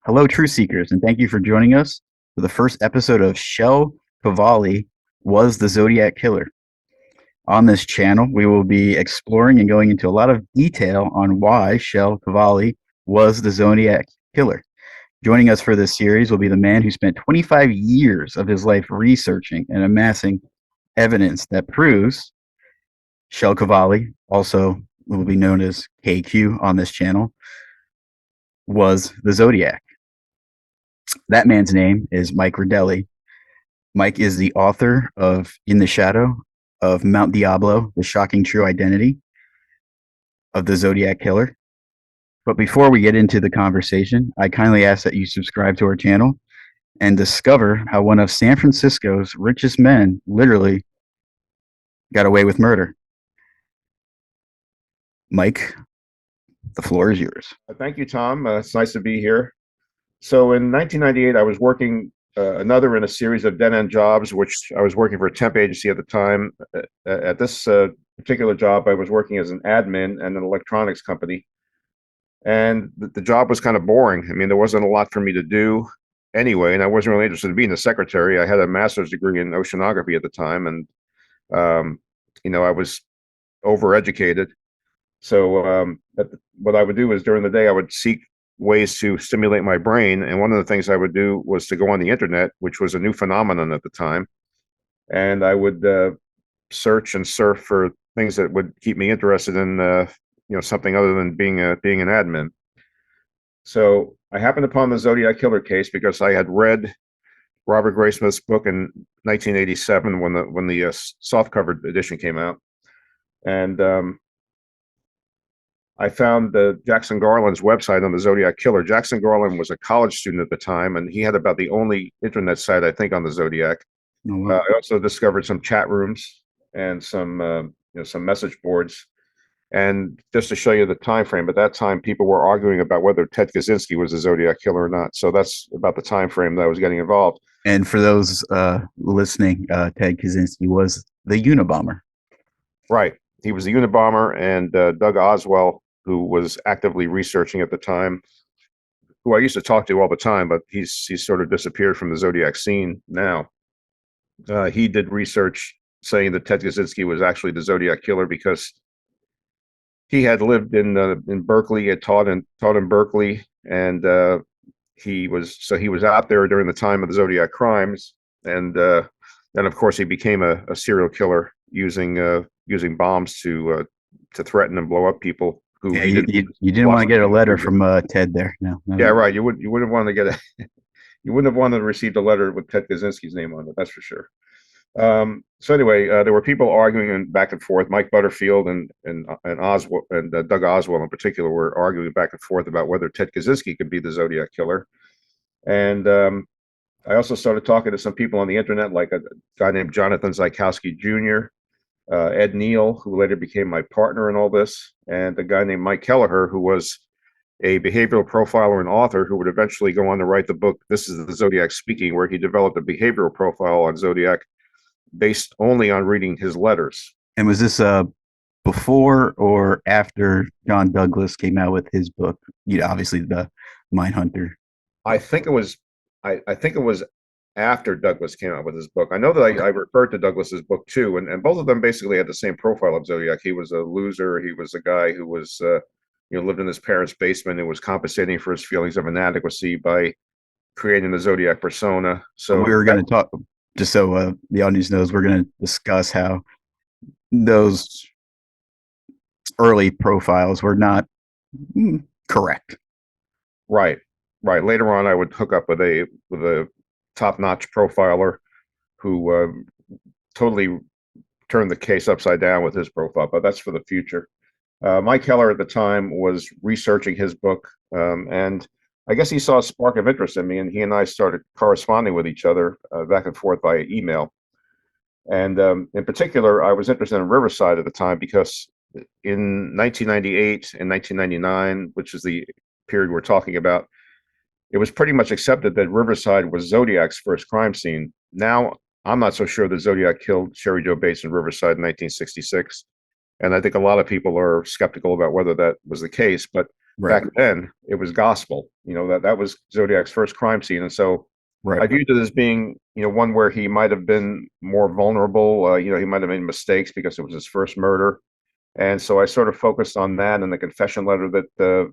Hello, Truth Seekers, and thank you for joining us for the first episode of Qvale was the Zodiac Killer. On this channel, we will be exploring and going into a lot of detail on why Qvale was the Zodiac Killer. Joining us for this series will be the man who spent 25 years of his life researching and amassing evidence that proves Qvale, also will be known as KQ on this channel, was the Zodiac. That man's name is Mike Rodelli. Mike is the author of In the Shadow of Mount Diablo, The Shocking True Identity of the Zodiac Killer. But before we get into the conversation, I kindly ask that you subscribe to our channel and discover how one of San Francisco's richest men literally got away with murder. Mike, the floor is yours. Thank you, Tom. It's nice to be here. So in 1998, I was working another in a series of dead-end jobs, which I was working for a temp agency at the time. At this particular job, I was working as an admin in an electronics company. And the job was kind of boring. I mean, there wasn't a lot for me to do anyway, and I wasn't really interested in being a secretary. I had a master's degree in oceanography at the time, and I was overeducated. So what I would do is during the day, I would seek ways to stimulate my brain. And one of the things I would do was to go on the internet, which was a new phenomenon at the time. And I would search and surf for things that would keep me interested in, something other than being an admin. So I happened upon the Zodiac Killer case because I had read Robert Graysmith's book in 1987 when the soft-covered edition came out. And I found Jackson Garland's website on the Zodiac Killer. Jackson Garland was a college student at the time, and he had about the only internet site, I think, on the Zodiac. Oh, wow. I also discovered some chat rooms and some message boards. And just to show you the time frame, at that time, people were arguing about whether Ted Kaczynski was a Zodiac Killer or not. So that's about the time frame that I was getting involved. And for those listening, Ted Kaczynski was the Unabomber. Right. He was the Unabomber, and Doug Oswell, who was actively researching at the time, who I used to talk to all the time, but he's sort of disappeared from the Zodiac scene now. He did research saying that Ted Kaczynski was actually the Zodiac Killer because he had lived in Berkeley, had taught in Berkeley, and he was out there during the time of the Zodiac crimes, and then of course he became a serial killer using bombs to threaten and blow up people. Who Yeah, you didn't want to get a letter from Ted there. No. Yeah, right. You wouldn't want to get you wouldn't have wanted to receive a letter with Ted Kaczynski's name on it. That's for sure. So anyway, there were people arguing back and forth. Mike Butterfield and Oswald and Doug Oswald in particular were arguing back and forth about whether Ted Kaczynski could be the Zodiac Killer. And I also started talking to some people on the internet, like a guy named Jonathan Zykowski Jr., Ed Neal, who later became my partner in all this, and a guy named Mike Kelleher, who was a behavioral profiler and author who would eventually go on to write the book This is the Zodiac Speaking, where he developed a behavioral profile on Zodiac based only on reading his letters. And was this before or after John Douglas came out with his book? Obviously the Mindhunter. I think it was after Douglas came out with his book. I know that I referred to Douglas's book too, and both of them basically had the same profile of Zodiac. He was a loser. He was a guy who was lived in his parents' basement and was compensating for his feelings of inadequacy by creating the Zodiac persona. So we were going to talk, just so the audience knows, we're going to discuss how those early profiles were not correct. Right. Later on, I would hook up with a top-notch profiler who totally turned the case upside down with his profile, but that's for the future. Mike Keller at the time was researching his book, and I guess he saw a spark of interest in me, and he and I started corresponding with each other back and forth via email. And in particular, I was interested in Riverside at the time because in 1998 and 1999, which is the period we're talking about, it was pretty much accepted that Riverside was Zodiac's first crime scene. Now, I'm not so sure that Zodiac killed Sherry Jo Bates in Riverside in 1966. And I think a lot of people are skeptical about whether that was the case. But Right. back then it was gospel. That was Zodiac's first crime scene, and so Right. I viewed it as being one where he might have been more vulnerable. He might have made mistakes because it was his first murder, and so I sort of focused on that and the confession letter that the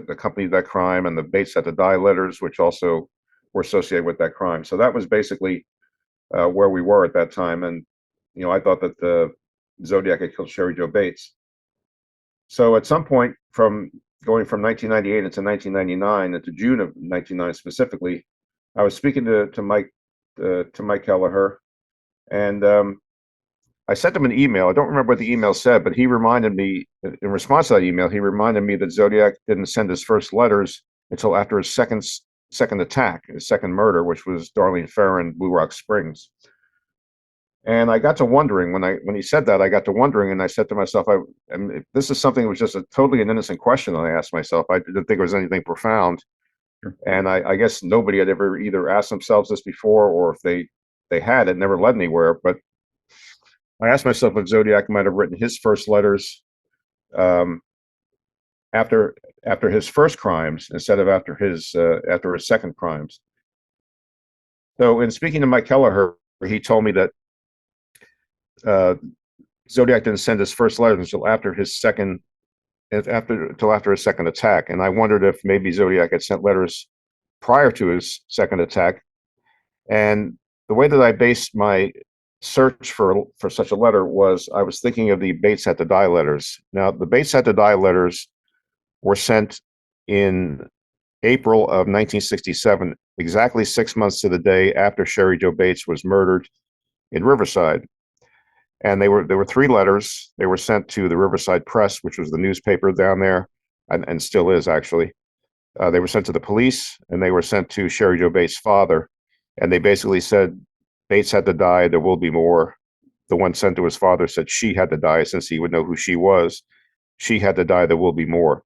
accompanied that crime, and the Bates had to die letters, which also were associated with that crime. So that was basically where we were at that time, and I thought that the Zodiac had killed Sherry Joe Bates. So at some point, from going from 1998 into 1999 into June of 1999 specifically, I was speaking to Mike Kelleher, and I sent him an email. I don't remember what the email said, but he reminded me, in response to that email, he reminded me that Zodiac didn't send his first letters until after his second attack, his second murder, which was Darlene Ferrin, Blue Rock Springs. And I got to wondering when he said that, I got to wondering, and I said to myself, I mean, if this is something that was just a totally an innocent question that I asked myself. I didn't think it was anything profound, Sure. and I guess nobody had ever either asked themselves this before, or if they had, it never led anywhere. But I asked myself if Zodiac might have written his first letters um, after his first crimes instead of after his second crimes. So, in speaking to Mike Kelleher, he told me that uh, Zodiac didn't send his first letters until after his second attack, and I wondered if maybe Zodiac had sent letters prior to his second attack. And the way that I based my search for such a letter was I was thinking of the Bates had to die letters. Now, the Bates had to die letters were sent in April of 1967, exactly 6 months to the day after Sherry Joe Bates was murdered in Riverside. And there were three letters. They were sent to the Riverside Press, which was the newspaper down there, and still is actually. They were sent to the police, and they were sent to Sherry Joe Bates' father, and they basically said Bates had to die. There will be more. The one sent to his father said she had to die, since he would know who she was. She had to die. There will be more.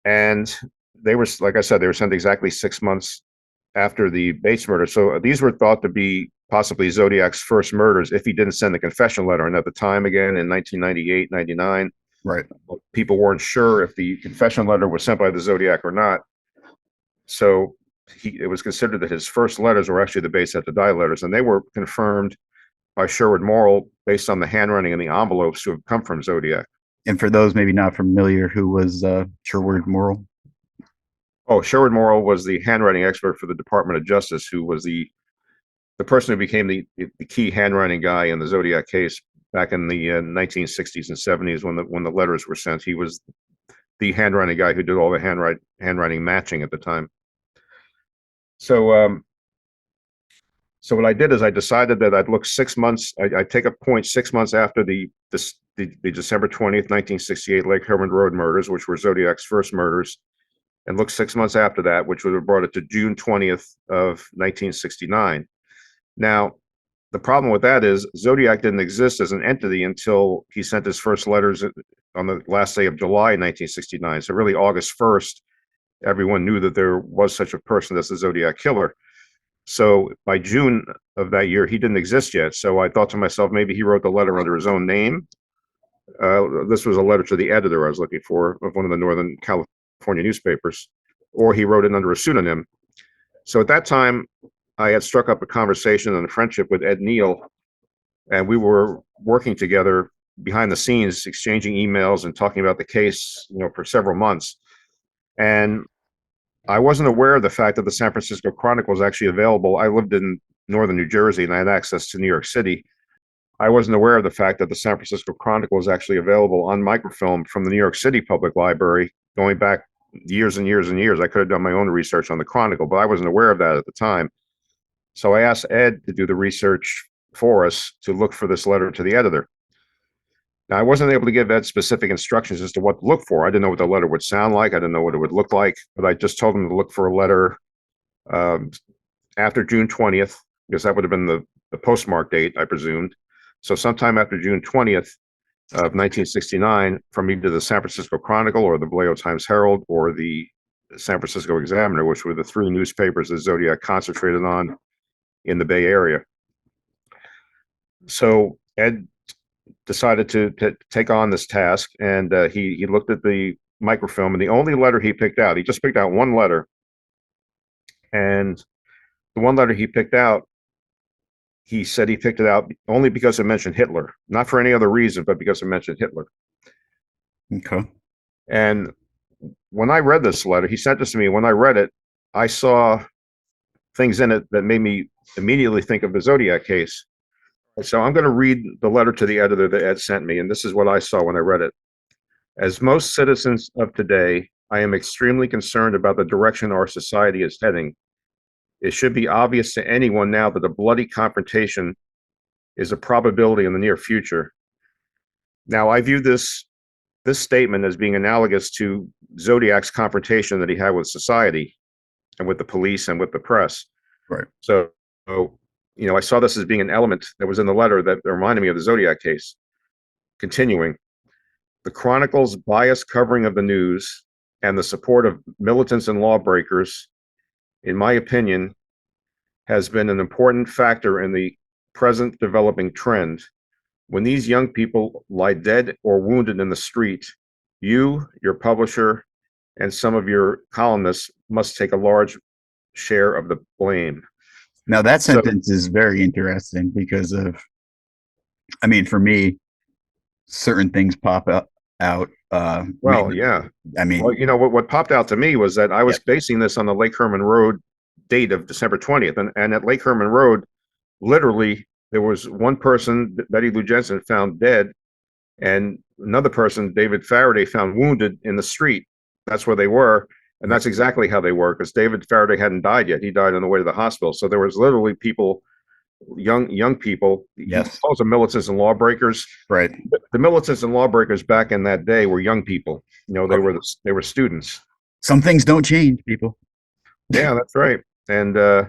And they were, like I said, they were sent exactly 6 months after the Bates murder. So these were thought to be possibly Zodiac's first murders if he didn't send the confession letter. And at the time, again, in 1998, 99, Right. people weren't sure if the confession letter was sent by the Zodiac or not. So it was considered that his first letters were actually the Bates had to die letters. And they were confirmed by Sherwood Morrill based on the handwriting and the envelopes to have come from Zodiac. And for those maybe not familiar, who was Sherwood Morrill? Oh, Sherwood Morrill was the handwriting expert for the Department of Justice, who was the person who became the key handwriting guy in the Zodiac case back in the 1960s and 70s when the letters were sent. He was the handwriting guy who did all the handwriting matching at the time. So so what I did is I decided that I'd look 6 months. I'd take a point 6 months after the December 20th, 1968 Lake Herman Road murders, which were Zodiac's first murders, and look 6 months after that, which would have brought it to June 20th of 1969. Now, the problem with that is Zodiac didn't exist as an entity until he sent his first letters on the last day of July 1969. So really August 1st, everyone knew that there was such a person as the Zodiac Killer. So by June of that year, he didn't exist yet. So I thought to myself, maybe he wrote the letter under his own name. This was a letter to the editor I was looking for of one of the Northern California newspapers, or he wrote it under a pseudonym. So at that time, I had struck up a conversation and a friendship with Ed Neal, and we were working together behind the scenes, exchanging emails and talking about the case, for several months. And I wasn't aware of the fact that the San Francisco Chronicle was actually available. I lived in northern New Jersey and I had access to New York City. I wasn't aware of the fact that the San Francisco Chronicle was actually available on microfilm from the New York City Public Library going back years and years and years. I could have done my own research on the Chronicle, but I wasn't aware of that at the time. So I asked Ed to do the research for us to look for this letter to the editor. Now, I wasn't able to give Ed specific instructions as to what to look for. I didn't know what the letter would sound like. I didn't know what it would look like, but I just told him to look for a letter um, after June 20th, because that would have been the postmark date, I presumed. So sometime after June 20th of 1969, from either the San Francisco Chronicle or the Vallejo Times Herald or the San Francisco Examiner, which were the three newspapers that Zodiac concentrated on in the Bay Area. So Ed decided to take on this task, and he looked at the microfilm, and the only letter he picked out, he just picked out one letter, and the one letter he picked out, he said he picked it out only because it mentioned Hitler, not for any other reason, but because it mentioned Hitler. Okay. And when I read this letter, he sent this to me. When I read it, I saw things in it that made me immediately think of the Zodiac case. So I'm going to read the letter to the editor that Ed sent me, and this is what I saw when I read it. As most citizens of today, I am extremely concerned about the direction our society is heading. It should be obvious to anyone now that a bloody confrontation is a probability in the near future. Now, I view this statement as being analogous to Zodiac's confrontation that he had with society and with the police and with the press. Right. So, I saw this as being an element that was in the letter that reminded me of the Zodiac case. Continuing, the Chronicle's biased covering of the news and the support of militants and lawbreakers, in my opinion, has been an important factor in the present developing trend. When these young people lie dead or wounded in the street, you, your publisher, and some of your columnists must take a large share of the blame. Now that So, sentence is very interesting because of, I mean, for me, certain things pop out. well, yeah. I Well, mean, what popped out to me was that I yeah, was basing this on the Lake Herman Road date of December 20th. And at Lake Herman Road, literally, there was one person, Betty Lou Jensen, found dead, and another person, David Faraday, found wounded in the street. That's where they were. And right. that's exactly how they were, because David Faraday hadn't died yet. He died on the way to the hospital. So there was literally people, young people. He Yes, calls them militants and lawbreakers. right. The militants and lawbreakers back in that day were young people. Okay. They were students. Some things don't change, people. Yeah, that's right. And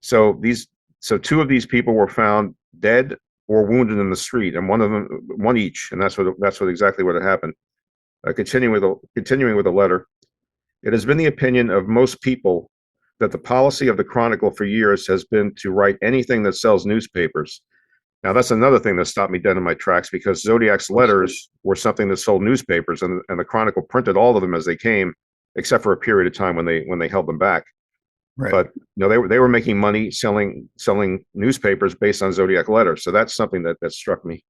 so these so two of these people were found dead or wounded in the street, and one each, and that's what exactly what had happened. Continuing with the letter, it has been the opinion of most people that the policy of the Chronicle for years has been to write anything that sells newspapers. Now, that's another thing that stopped me dead in my tracks, because Zodiac's letters were something that sold newspapers, and the Chronicle printed all of them as they came, except for a period of time when they held them back. Right. But they were making money selling newspapers based on Zodiac letters. So that's something that struck me.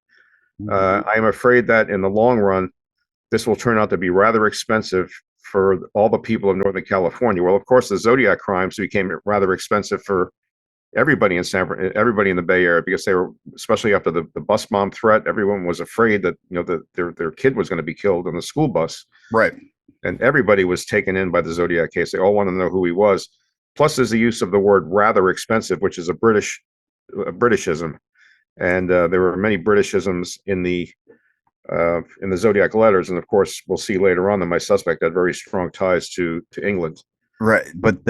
I am afraid that in the long run, this will turn out to be rather expensive for all the people of Northern California. Well, of course, the Zodiac crimes became rather expensive for everybody in the Bay Area, because they were, especially after the bus bomb threat, everyone was afraid that their kid was going to be killed on the school bus, Right. and everybody was taken in by the Zodiac case. They all wanted to know who he was. Plus, there's the use of the word rather expensive, which is a Britishism, and there were many Britishisms in the Zodiac letters, and of course, we'll see later on that my suspect had very strong ties to England. Right. But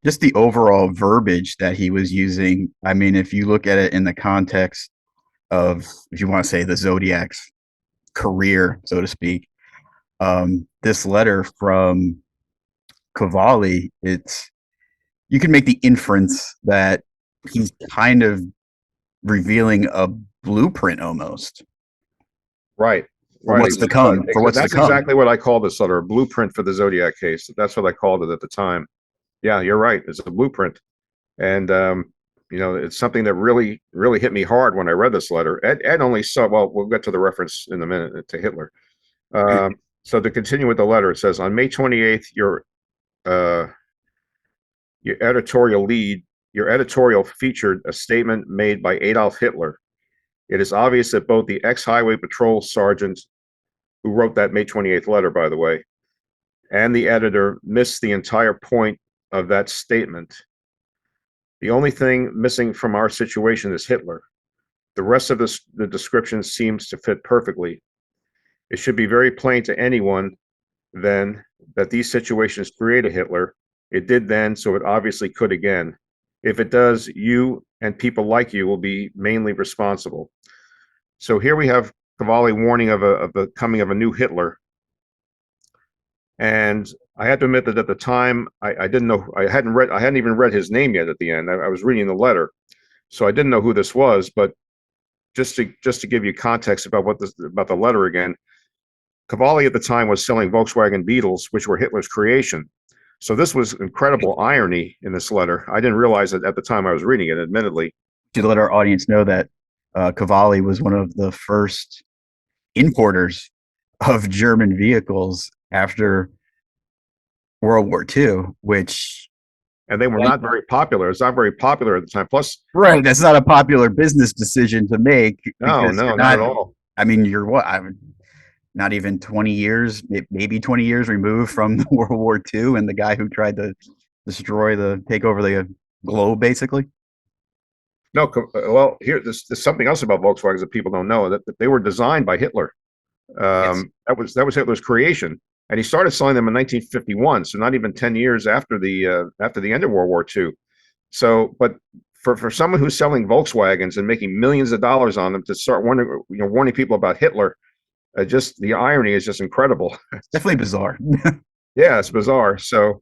just the overall verbiage that he was using, I mean, if you look at it in the context of, if you want to say, the Zodiac's career, so to speak, this letter from Qvale, you can make the inference that he's kind of revealing a blueprint almost Right, for right. what's to come. For what's to That's come. exactly what I called this letter, a blueprint for the Zodiac case. That's what I called it at the time. Yeah, you're right. It's a blueprint. And it's something that really, really hit me hard when I read this letter. Ed only saw, well, we'll get to the reference in a minute to Hitler. So to continue with the letter, it says, on May 28th, uh, your editorial featured a statement made by Adolf Hitler. It is obvious that both the ex-highway patrol sergeant, who wrote that May 28th letter, by the way, and the editor missed the entire point of that statement. The only thing missing from our situation is Hitler. The rest of the description seems to fit perfectly. It should be very plain to anyone, then, that these situations create a Hitler. It did then, so it obviously could again. If it does, you and people like you will be mainly responsible. So here we have Qvale warning of the coming of a new Hitler. And I had to admit that at the time, I didn't know, I hadn't even read his name yet at the end. I was reading the letter, so I didn't know who this was. But just to give you context about about the letter again, Qvale at the time was selling Volkswagen Beetles, which were Hitler's creation. So this was incredible irony in this letter. I didn't realize it at the time I was reading it, admittedly. To let our audience know that Qvale was one of the first importers of German vehicles after World War II, which And they were not very popular. It's not very popular at the time. Plus, right, that's not a popular business decision to make no, because no, you're not at not. all. I mean, you're what? I'm not even 20 years, maybe 20 years removed from the World War II and the guy who tried to take over the globe, basically. No, well, there's something else about Volkswagens that people don't know that they were designed by Hitler. Yes. That was Hitler's creation, and he started selling them in 1951. So not even 10 years after the end of World War II. So, but for someone who's selling Volkswagens and making millions of dollars on them to start warning people about Hitler, just the irony is just incredible. Definitely bizarre. Yeah, it's bizarre. So,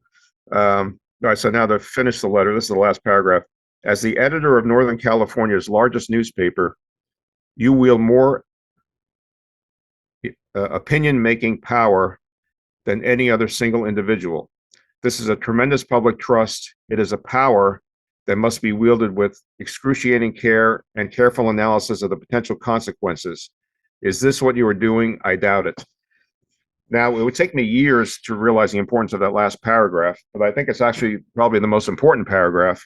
all right. So now to finish the letter, this is the last paragraph. As the editor of Northern California's largest newspaper, you wield more opinion-making power than any other single individual. This is a tremendous public trust. It is a power that must be wielded with excruciating care and careful analysis of the potential consequences. Is this what you are doing? I doubt it. Now, it would take me years to realize the importance of that last paragraph, but I think it's actually probably the most important paragraph.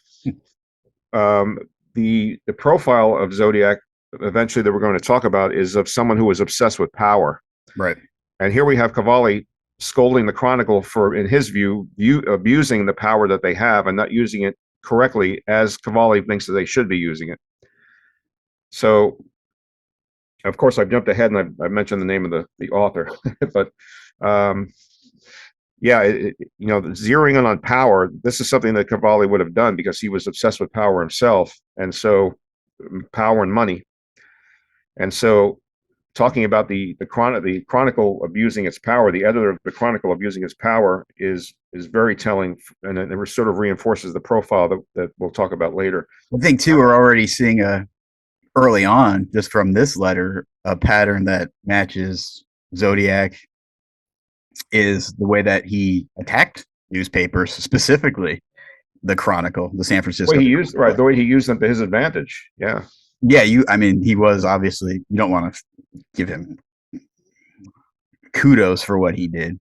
The profile of Zodiac, eventually, that we're going to talk about, is of someone who was obsessed with power. Right. And here we have Qvale scolding the Chronicle for, in his view, abusing the power that they have and not using it correctly as Qvale thinks that they should be using it. So, of course, I've jumped ahead and I mentioned the name of the author, but yeah, zeroing in on power, this is something that Qvale would have done because he was obsessed with power himself, and so power and money. And so talking about the Chronicle abusing its power, the editor of the Chronicle abusing its power is very telling, and it sort of reinforces the profile that we'll talk about later. I think too, we're already seeing early on, just from this letter, a pattern that matches Zodiac is the way that he attacked newspapers, specifically the Chronicle, the San Francisco. The way he used them to his advantage. Yeah. Yeah, I mean, he was obviously, you don't want to give him kudos for what he did.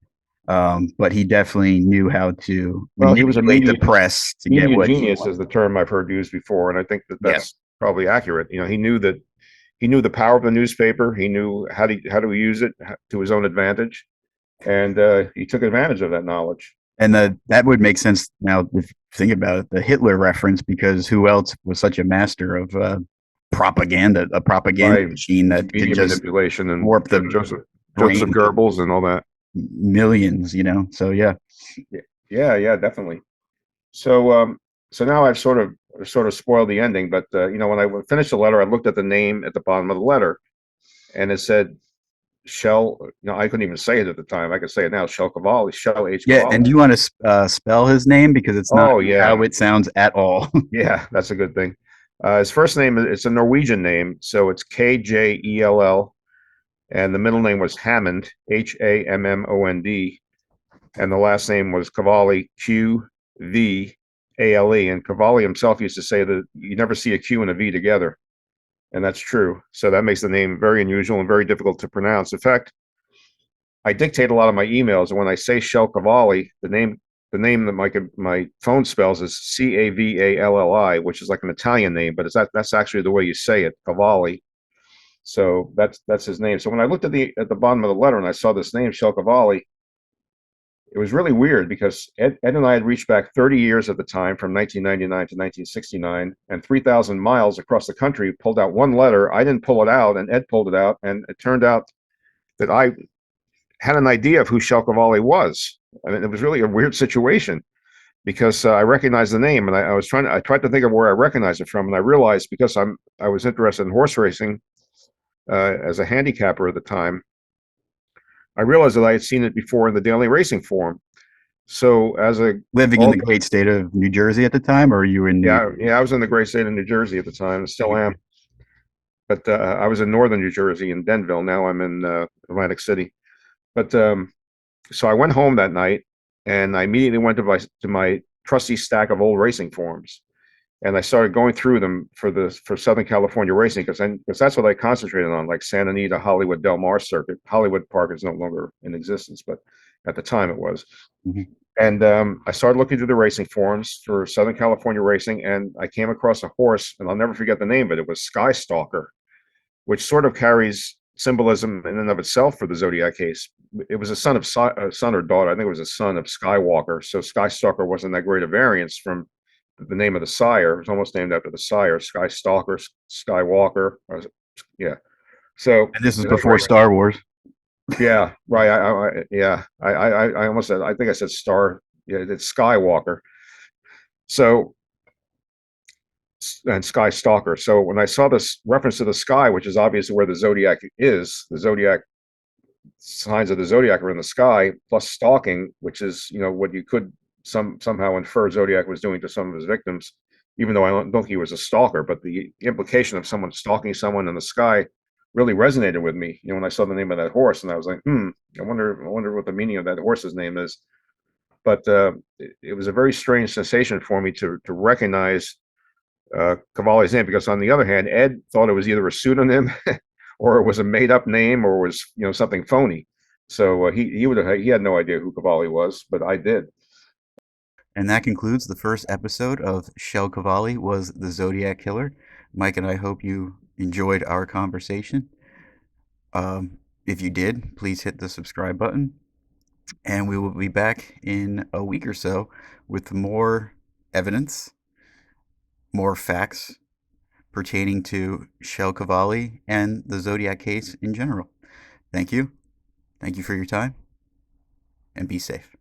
But he definitely knew how to manipulate the press to get what genius is the term I've heard used before, and I think that's probably accurate. He knew the power of the newspaper. He knew how to use it to his own advantage, and he took advantage of that knowledge. And that would make sense now if you think about it, the Hitler reference, because who else was such a master of propaganda machine that could just manipulation and warp the Joseph Goebbels and all that. Millions, so yeah, definitely. So now I've sort of spoiled the ending, but when I finished the letter, I looked at the name at the bottom of the letter, and it said Kjell. I couldn't even say it at the time. I could say it now. Kjell Qvale. Kjell H. Yeah, Qvale. and do you want to spell his name, because it's not how it sounds at all? Yeah, that's a good thing. His first name, it's a Norwegian name, so it's Kjell, and the middle name was Hammond, Hammond, and the last name was Qvale, Qvale. And Qvale himself used to say that you never see a Q and a V together, and that's true. So that makes the name very unusual and very difficult to pronounce. In fact, I dictate a lot of my emails, and when I say Kjell Qvale, the name that my phone spells is Cavali, which is like an Italian name, but that's actually the way you say it, Qvale. So that's his name. So when I looked at the bottom of the letter and I saw this name, Kjell Qvale, it was really weird because Ed and I had reached back 30 years at the time, from 1999 to 1969, and 3,000 miles across the country, pulled out one letter. I didn't pull it out, and Ed pulled it out, and it turned out that I had an idea of who Kjell Qvale was. I mean, it was really a weird situation because I recognized the name, and I tried to think of where I recognized it from, and I realized because I was interested in horse racing as a handicapper at the time, I realized that I had seen it before in the Daily Racing Form. So living in the great state of New Jersey at the time, or were you in I was in the great state of New Jersey at the time, and still am. But I was in northern New Jersey in Denville. Now I'm in Atlantic City. But so I went home that night, and I immediately went to my trusty stack of old racing forms, and I started going through them for Southern California racing because that's what I concentrated on, like Santa Anita, Hollywood, Del Mar circuit. Hollywood Park is no longer in existence, but at the time it was. Mhm. And I started looking through the racing forums for Southern California racing, and I came across a horse, and I'll never forget the name, but it was Sky Stalker, which sort of carries symbolism in and of itself for the Zodiac case. It was a son of a son or daughter. I think it was a son of Skywalker. So Skystalker wasn't that great a variance from the name of the sire. It was almost named after the sire, Skystalker, Skywalker. Yeah. So And this is that's before right. Star Wars. Yeah, right. Yeah. I almost said. I think I said Star. Yeah, it's Skywalker. So and Sky Stalker. So when I saw this reference to the sky, which is obviously where the Zodiac is, the Zodiac signs of the Zodiac are in the sky, plus stalking, which is what you could somehow infer Zodiac was doing to some of his victims, even though I don't think he was a stalker. But the implication of someone stalking someone in the sky really resonated with me. When I saw the name of that horse, and I was like, I wonder what the meaning of that horse's name is. But it was a very strange sensation for me to recognize Qvale's name, because on the other hand, Ed thought it was either a pseudonym or it was a made up name, or was something phony. So he had no idea who Qvale was, but I did. And that concludes the first episode of Qvale was the Zodiac Killer. Mike and I hope you enjoyed our conversation. If you did, please hit the subscribe button. And we will be back in a week or so with more evidence, more facts pertaining to Qvale and the Zodiac case in general. Thank you. Thank you for your time, and be safe.